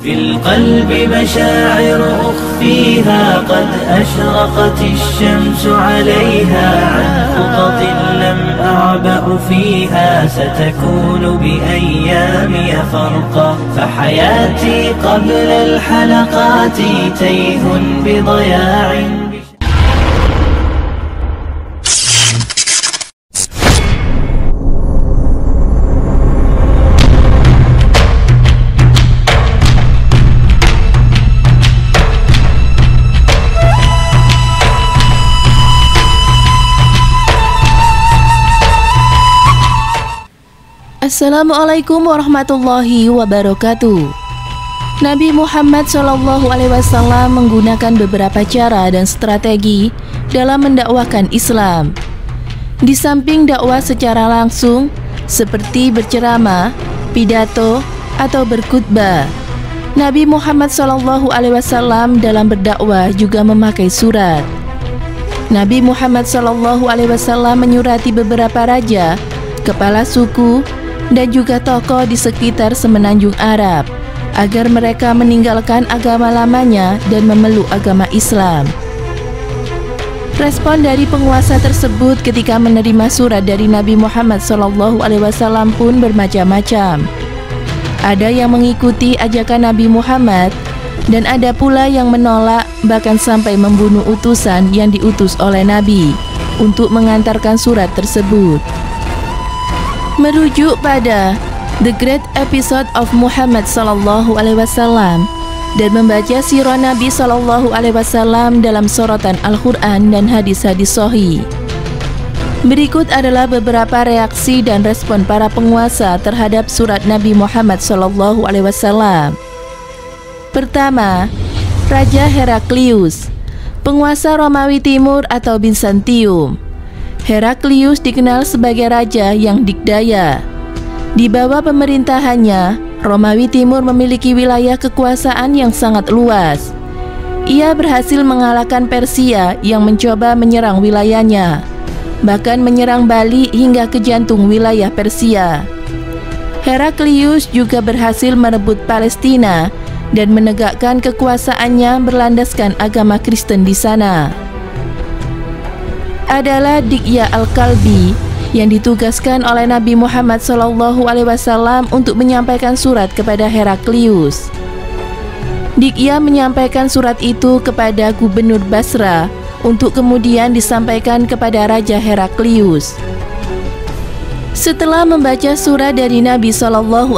في القلب مشاعر أخفيها قد أشرقت الشمس عليها عن خطط لم أعبأ فيها ستكون بأيامي فرقا فحياتي قبل الحلقات تيه بضياع. Assalamualaikum warahmatullahi wabarakatuh. Nabi Muhammad SAW menggunakan beberapa cara dan strategi dalam mendakwahkan Islam. Di samping dakwah secara langsung seperti berceramah, pidato, atau berkhutbah, Nabi Muhammad SAW dalam berdakwah juga memakai surat. Nabi Muhammad SAW menyurati beberapa raja, kepala suku, dan juga tokoh di sekitar semenanjung Arab agar mereka meninggalkan agama lamanya dan memeluk agama Islam. Respon dari penguasa tersebut ketika menerima surat dari Nabi Muhammad SAW pun bermacam-macam. Ada yang mengikuti ajakan Nabi Muhammad dan ada pula yang menolak, bahkan sampai membunuh utusan yang diutus oleh Nabi untuk mengantarkan surat tersebut. Merujuk pada The Great Episode of Muhammad SAW dan membaca sirah Nabi SAW dalam sorotan Al-Quran dan hadis-hadis sahih. Berikut adalah beberapa reaksi dan respon para penguasa terhadap surat Nabi Muhammad SAW. Pertama, Raja Heraklius, penguasa Romawi Timur atau Bizantium. Heraklius dikenal sebagai raja yang dikdaya. Di bawah pemerintahannya, Romawi Timur memiliki wilayah kekuasaan yang sangat luas. Ia berhasil mengalahkan Persia yang mencoba menyerang wilayahnya, bahkan menyerang balik hingga ke jantung wilayah Persia. Heraklius juga berhasil merebut Palestina dan menegakkan kekuasaannya berlandaskan agama Kristen di sana. Adalah Dihya Al-Kalbi yang ditugaskan oleh Nabi Muhammad SAW untuk menyampaikan surat kepada Heraklius. Dihya menyampaikan surat itu kepada Gubernur Basra untuk kemudian disampaikan kepada Raja Heraklius. Setelah membaca surat dari Nabi SAW,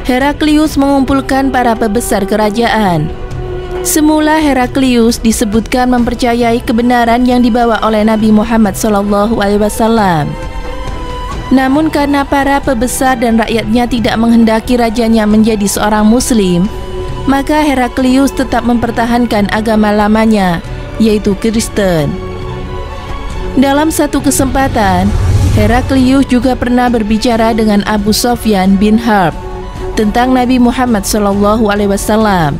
Heraklius mengumpulkan para pembesar kerajaan. Semula Heraklius disebutkan mempercayai kebenaran yang dibawa oleh Nabi Muhammad SAW. Namun karena para pembesar dan rakyatnya tidak menghendaki rajanya menjadi seorang muslim, maka Heraklius tetap mempertahankan agama lamanya, yaitu Kristen. Dalam satu kesempatan, Heraklius juga pernah berbicara dengan Abu Sufyan bin Harb tentang Nabi Muhammad SAW.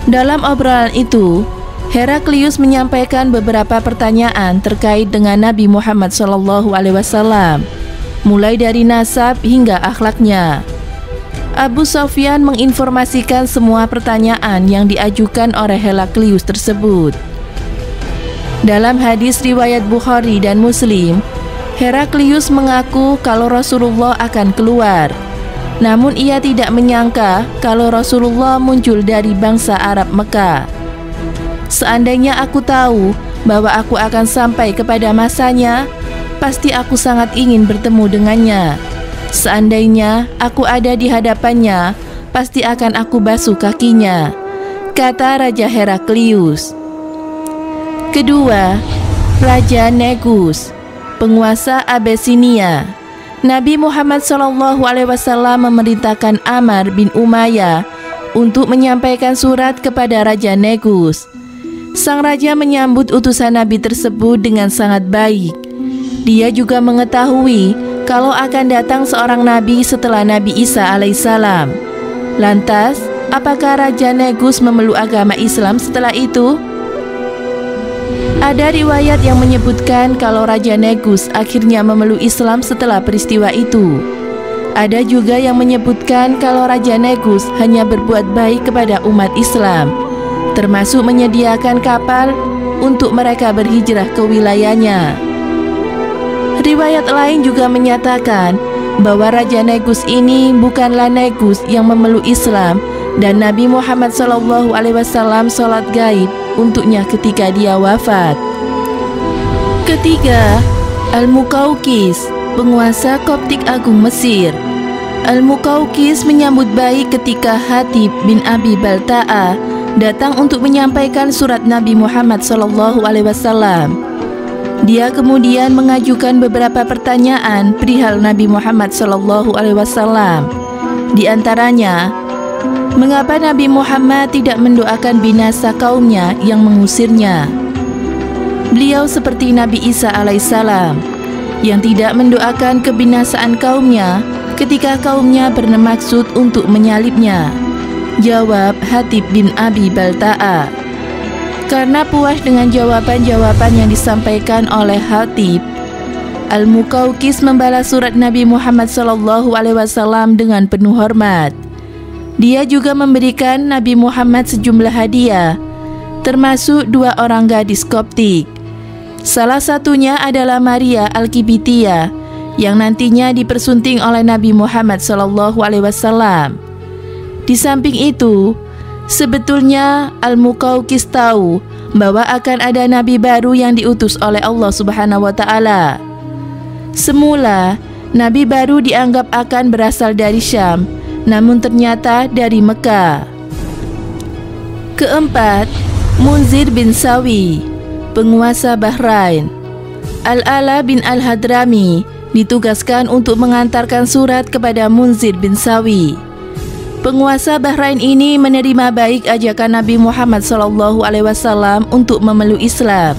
Dalam obrolan itu, Heraklius menyampaikan beberapa pertanyaan terkait dengan Nabi Muhammad SAW, mulai dari nasab hingga akhlaknya. Abu Sufyan menginformasikan semua pertanyaan yang diajukan oleh Heraklius tersebut. Dalam hadis riwayat Bukhari dan Muslim, Heraklius mengaku kalau Rasulullah akan keluar. Namun ia tidak menyangka kalau Rasulullah muncul dari bangsa Arab Mekah. Seandainya aku tahu bahwa aku akan sampai kepada masanya, pasti aku sangat ingin bertemu dengannya. Seandainya aku ada di hadapannya, pasti akan aku basuh kakinya, kata Raja Heraklius. Kedua, Raja Negus, penguasa Abyssinia. Nabi Muhammad SAW memerintahkan Amr bin Umayyah untuk menyampaikan surat kepada Raja Negus. Sang raja menyambut utusan Nabi tersebut dengan sangat baik. Dia juga mengetahui kalau akan datang seorang Nabi setelah Nabi Isa alaihissalam. Lantas, apakah Raja Negus memeluk agama Islam setelah itu? Ada riwayat yang menyebutkan kalau Raja Negus akhirnya memeluk Islam setelah peristiwa itu. Ada juga yang menyebutkan kalau Raja Negus hanya berbuat baik kepada umat Islam, termasuk menyediakan kapal untuk mereka berhijrah ke wilayahnya. Riwayat lain juga menyatakan bahwa Raja Negus ini bukanlah Negus yang memeluk Islam, dan Nabi Muhammad SAW sholat gaib untuknya ketika dia wafat. Ketiga, Al-Muqawqis, penguasa Koptik Agung Mesir. Al-Muqawqis menyambut baik ketika Hatib bin Abi Balta'a datang untuk menyampaikan surat Nabi Muhammad SAW. Dia kemudian mengajukan beberapa pertanyaan perihal Nabi Muhammad SAW. Di antaranya, mengapa Nabi Muhammad tidak mendoakan binasa kaumnya yang mengusirnya? Beliau seperti Nabi Isa alaihissalam yang tidak mendoakan kebinasaan kaumnya ketika kaumnya bermaksud untuk menyalibnya. Jawab Hatib bin Abi Balta'a. Karena puas dengan jawaban-jawaban yang disampaikan oleh Hatib, Al-Muqawqis membalas surat Nabi Muhammad SAW dengan penuh hormat. Dia juga memberikan Nabi Muhammad sejumlah hadiah, termasuk 2 orang gadis Koptik. Salah satunya adalah Maria Al-Kibitiyah yang nantinya dipersunting oleh Nabi Muhammad SAW. Di samping itu, sebetulnya Al-Muqawqis tahu bahwa akan ada nabi baru yang diutus oleh Allah Subhanahu wa Ta'ala. Semula, nabi baru dianggap akan berasal dari Syam, namun ternyata dari Mekah. Keempat, Munzir bin Sawi, penguasa Bahrain. Al-Ala bin Al-Hadrami ditugaskan untuk mengantarkan surat kepada Munzir bin Sawi. Penguasa Bahrain ini menerima baik ajakan Nabi Muhammad SAW untuk memeluk Islam.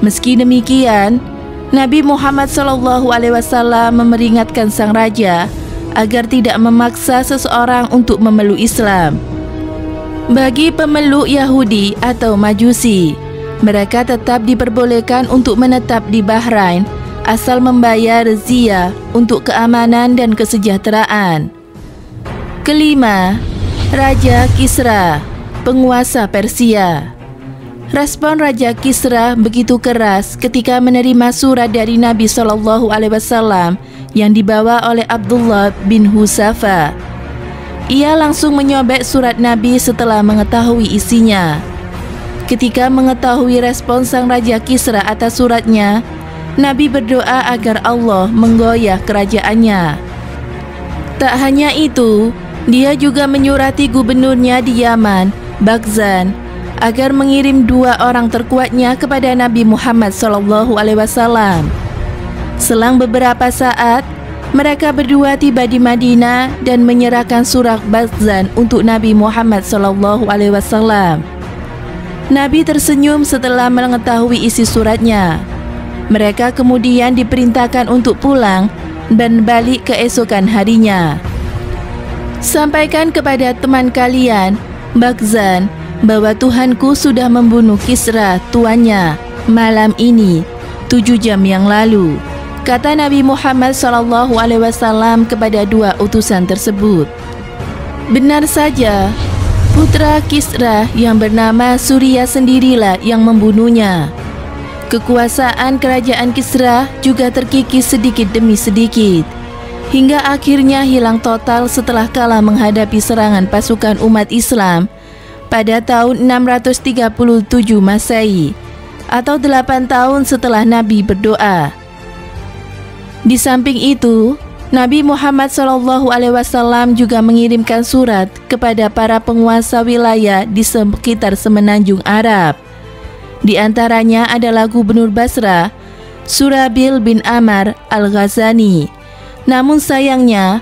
Meski demikian, Nabi Muhammad SAW memperingatkan sang raja agar tidak memaksa seseorang untuk memeluk Islam. Bagi pemeluk Yahudi atau Majusi, mereka tetap diperbolehkan untuk menetap di Bahrain asal membayar jizya untuk keamanan dan kesejahteraan. Kelima, Raja Kisra, penguasa Persia. Respon Raja Kisra begitu keras ketika menerima surat dari Nabi SAW yang dibawa oleh Abdullah bin Husafa. Ia langsung menyobek surat Nabi setelah mengetahui isinya. Ketika mengetahui respon sang Raja Kisra atas suratnya, Nabi berdoa agar Allah menggoyah kerajaannya. Tak hanya itu, dia juga menyurati gubernurnya di Yaman, Baghzan, agar mengirim 2 orang terkuatnya kepada Nabi Muhammad SAW. Selang beberapa saat, mereka berdua tiba di Madinah dan menyerahkan surat Baghzan untuk Nabi Muhammad SAW. Nabi tersenyum setelah mengetahui isi suratnya. Mereka kemudian diperintahkan untuk pulang dan balik keesokan harinya. Sampaikan kepada teman kalian, Baghzan, bahwa Tuhanku sudah membunuh Kisra, tuannya, malam ini, 7 jam yang lalu, kata Nabi Muhammad SAW kepada 2 utusan tersebut. Benar saja, putra Kisra yang bernama Surya sendirilah yang membunuhnya. Kekuasaan kerajaan Kisra juga terkikis sedikit demi sedikit, hingga akhirnya hilang total setelah kalah menghadapi serangan pasukan umat Islam pada tahun 637 Masehi atau 8 tahun setelah Nabi berdoa. Di samping itu, Nabi Muhammad SAW juga mengirimkan surat kepada para penguasa wilayah di sekitar semenanjung Arab. Di antaranya adalah Gubernur Basra, Surabil bin Amr al-Ghazani. Namun sayangnya,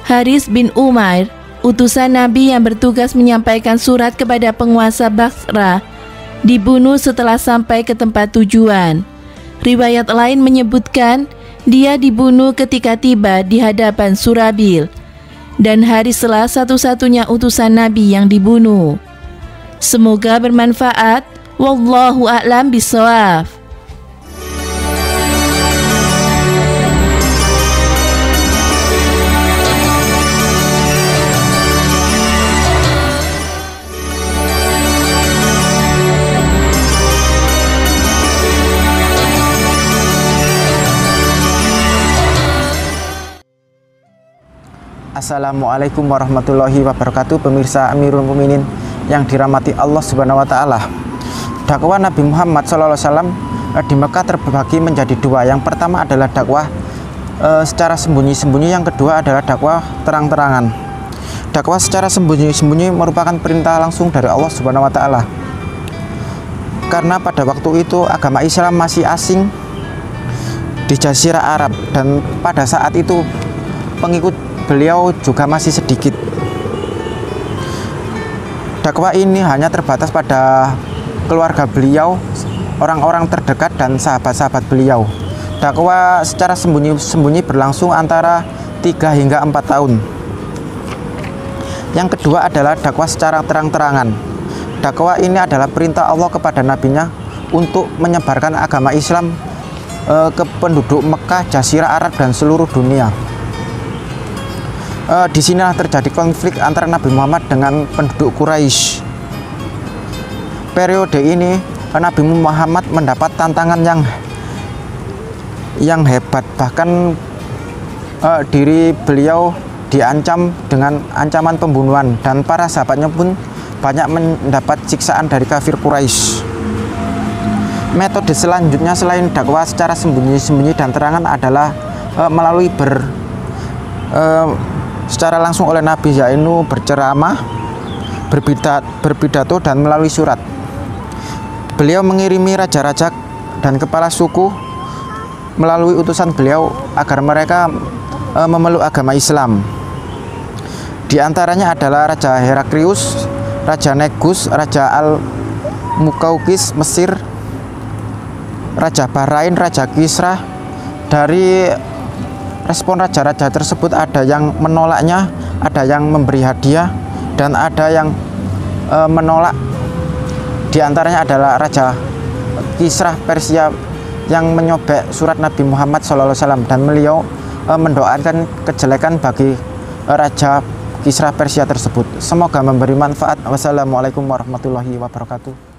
Haris bin Umair, utusan Nabi yang bertugas menyampaikan surat kepada penguasa Basra, dibunuh setelah sampai ke tempat tujuan. Riwayat lain menyebutkan dia dibunuh ketika tiba di hadapan Surabil, dan Harislah satu-satunya utusan Nabi yang dibunuh. Semoga bermanfaat. Wallahu a'lam bishawab. Assalamualaikum warahmatullahi wabarakatuh. Pemirsa Amirul Mukminin yang dirahmati Allah Subhanahu wa taala. Dakwah Nabi Muhammad SAW di Mekah terbagi menjadi dua. Yang pertama adalah dakwah secara sembunyi-sembunyi, yang kedua adalah dakwah terang-terangan. Dakwah secara sembunyi-sembunyi merupakan perintah langsung dari Allah Subhanahu wa taala. Karena pada waktu itu agama Islam masih asing di Jazirah Arab, dan pada saat itu pengikut beliau juga masih sedikit. Dakwah ini hanya terbatas pada keluarga beliau, orang-orang terdekat dan sahabat-sahabat beliau. Dakwah secara sembunyi-sembunyi berlangsung antara 3 hingga 4 tahun. Yang kedua adalah dakwah secara terang-terangan. Dakwah ini adalah perintah Allah kepada nabinya untuk menyebarkan agama Islam ke penduduk Mekah, Jazirah Arab dan seluruh dunia. Di sinilah terjadi konflik antara Nabi Muhammad dengan penduduk Quraisy. Periode ini Nabi Muhammad mendapat tantangan yang hebat, bahkan diri beliau diancam dengan ancaman pembunuhan, dan para sahabatnya pun banyak mendapat siksaan dari kafir Quraisy. Metode selanjutnya selain dakwah secara sembunyi-sembunyi dan terangan adalah melalui secara langsung oleh Nabi, yaitu berceramah, berpidato dan melalui surat. Beliau mengirimi raja-raja dan kepala suku melalui utusan beliau agar mereka memeluk agama Islam. Di antaranya adalah Raja Heraklius, Raja Negus, Raja Al-Mukaukis Mesir, Raja Bahrain, Raja Kisra. Dari respon raja-raja tersebut ada yang menolaknya, ada yang memberi hadiah, dan ada yang menolak. Di antaranya adalah Raja Kisra Persia yang menyobek surat Nabi Muhammad SAW, dan beliau mendoakan kejelekan bagi Raja Kisra Persia tersebut. Semoga memberi manfaat. Wassalamualaikum warahmatullahi wabarakatuh.